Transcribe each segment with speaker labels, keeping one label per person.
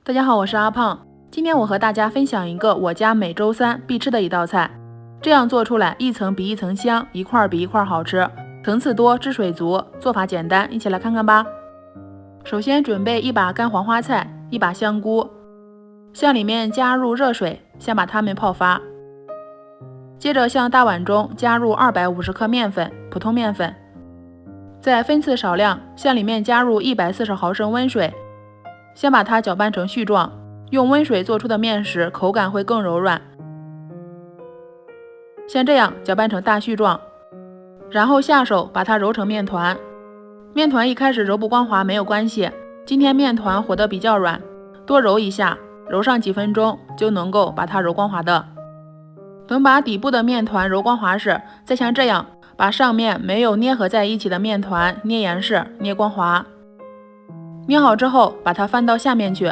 Speaker 1: 大家好，我是阿胖。今天我和大家分享一个我家每周三必吃的一道菜，这样做出来一层比一层香，一块比一块好吃，层次多，汁水足，做法简单，一起来看看吧。首先准备一把干黄花菜，一把香菇，向里面加入热水，先把它们泡发。接着向大碗中加入250克面粉，普通面粉，再分次少量，向里面加入140毫升温水。先把它搅拌成絮状，用温水做出的面食口感会更柔软。先这样搅拌成大絮状，然后下手把它揉成面团。面团一开始揉不光滑没有关系，今天面团和得比较软，多揉一下，揉上几分钟就能够把它揉光滑的。等把底部的面团揉光滑时，再像这样把上面没有捏合在一起的面团捏严实，捏光滑。捏好之后，把它翻到下面去，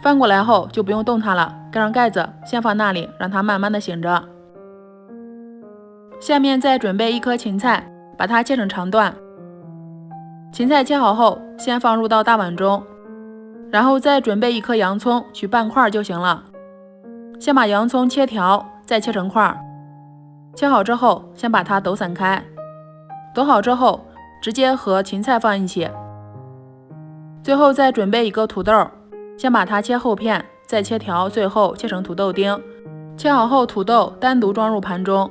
Speaker 1: 翻过来后就不用动它了，盖上盖子，先放那里，让它慢慢的醒着。下面再准备1颗芹菜，把它切成长段。芹菜切好后，先放入到大碗中，然后再准备1颗洋葱，取半块就行了。先把洋葱切条，再切成块。切好之后，先把它抖散开，抖好之后，直接和芹菜放一起。最后再准备1个土豆，先把它切厚片，再切条，最后切成土豆丁。切好后，土豆单独装入盘中。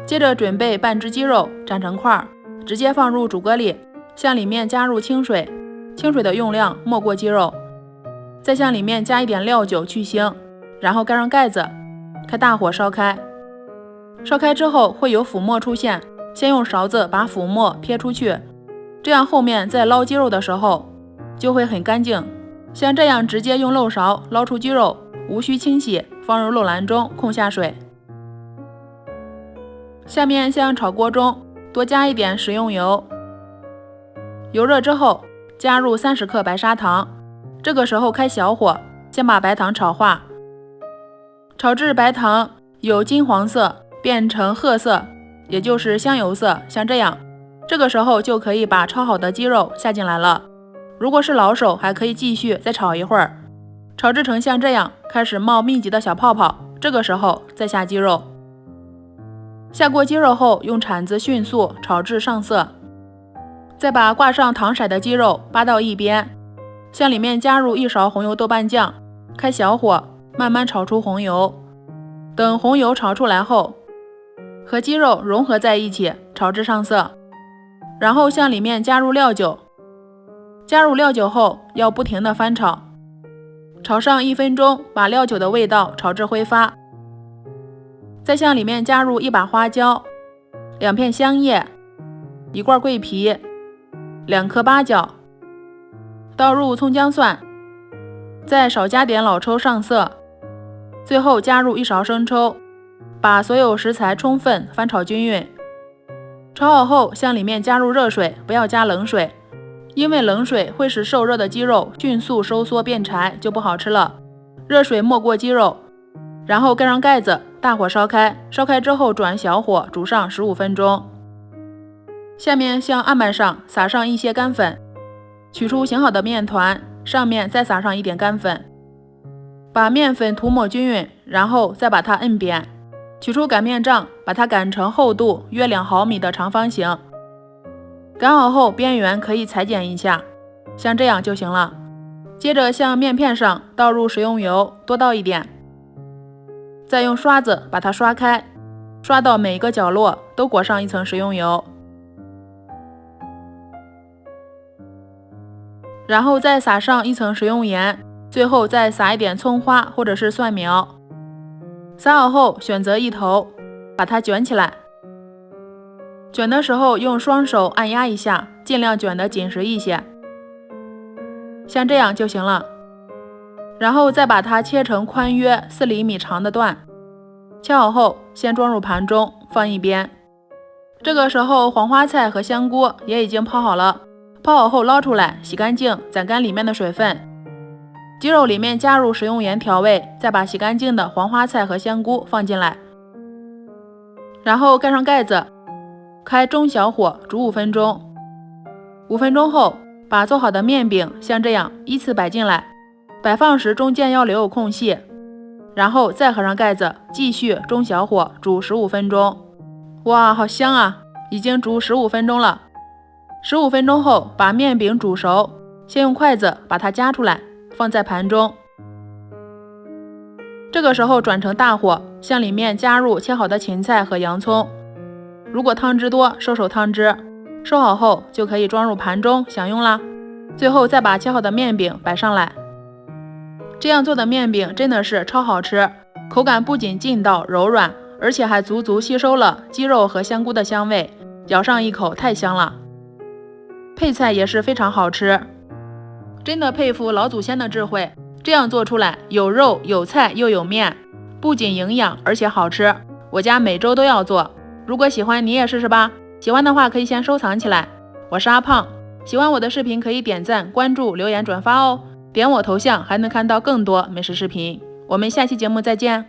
Speaker 1: 接着准备半只鸡肉，斩成块，直接放入煮锅里，向里面加入清水，清水的用量没过鸡肉。再向里面加一点料酒去腥，然后盖上盖子，开大火烧开。烧开之后会有浮沫出现，先用勺子把浮沫撇出去，这样后面在捞鸡肉的时候就会很干净。像这样直接用漏勺捞出鸡肉，无需清洗，放入漏篮中控下水。下面向炒锅中多加一点食用油，油热之后加入30克白砂糖，这个时候开小火，先把白糖炒化，炒至白糖有金黄色变成褐色，也就是香油色，像这样，这个时候就可以把焯好的鸡肉下进来了。如果是老手，还可以继续再炒一会儿，炒至成像这样开始冒密集的小泡泡，这个时候再下鸡肉。下过鸡肉后，用铲子迅速炒至上色，再把挂上糖色的鸡肉扒到一边，向里面加入1勺红油豆瓣酱，开小火慢慢炒出红油。等红油炒出来后，和鸡肉融合在一起，炒至上色，然后向里面加入料酒。加入料酒后要不停的翻炒，炒上1分钟，把料酒的味道炒至挥发。再向里面加入1把花椒、2片香叶、1罐桂皮、2颗八角，倒入葱姜蒜，再少加点老抽上色，最后加入1勺生抽，把所有食材充分翻炒均匀。炒好后向里面加入热水，不要加冷水，因为冷水会使受热的鸡肉迅速收缩变柴，就不好吃了。热水没过鸡肉，然后盖上盖子，大火烧开，烧开之后转小火煮上15分钟。下面向案板上撒上一些干粉，取出醒好的面团，上面再撒上一点干粉，把面粉涂抹均匀，然后再把它摁扁，取出擀面杖，把它擀成厚度约2毫米的长方形。擀好后边缘可以裁剪一下，像这样就行了。接着向面片上倒入食用油，多倒一点，再用刷子把它刷开，刷到每个角落都裹上1层食用油，然后再撒上1层食用盐，最后再撒一点葱花或者是蒜苗。撒好后选择一头，把它卷起来，卷的时候用双手按压一下，尽量卷得紧实一些，像这样就行了。然后再把它切成宽约4厘米长的段，切好后先装入盘中放一边。这个时候黄花菜和香菇也已经泡好了，泡好后捞出来洗干净，攒干里面的水分。鸡肉里面加入食用盐调味，再把洗干净的黄花菜和香菇放进来，然后盖上盖子，开中小火煮5分钟。5分钟后，把做好的面饼像这样依次摆进来，摆放时中间要留有空隙，然后再合上盖子，继续中小火煮15分钟。哇，好香啊！已经煮15分钟了。15分钟后把面饼煮熟，先用筷子把它夹出来，放在盘中。这个时候转成大火，向里面加入切好的芹菜和洋葱。如果汤汁多，收汤汁。收好后就可以装入盘中享用啦。最后再把切好的面饼摆上来。这样做的面饼真的是超好吃，口感不仅劲道柔软，而且还足足吸收了鸡肉和香菇的香味，咬上一口太香了。配菜也是非常好吃，真的佩服老祖先的智慧，这样做出来有肉有菜又有面，不仅营养而且好吃。我家每周都要做，如果喜欢你也试试吧。喜欢的话可以先收藏起来。我是阿胖，喜欢我的视频可以点赞、关注、留言、转发哦。点我头像还能看到更多美食视频。我们下期节目再见。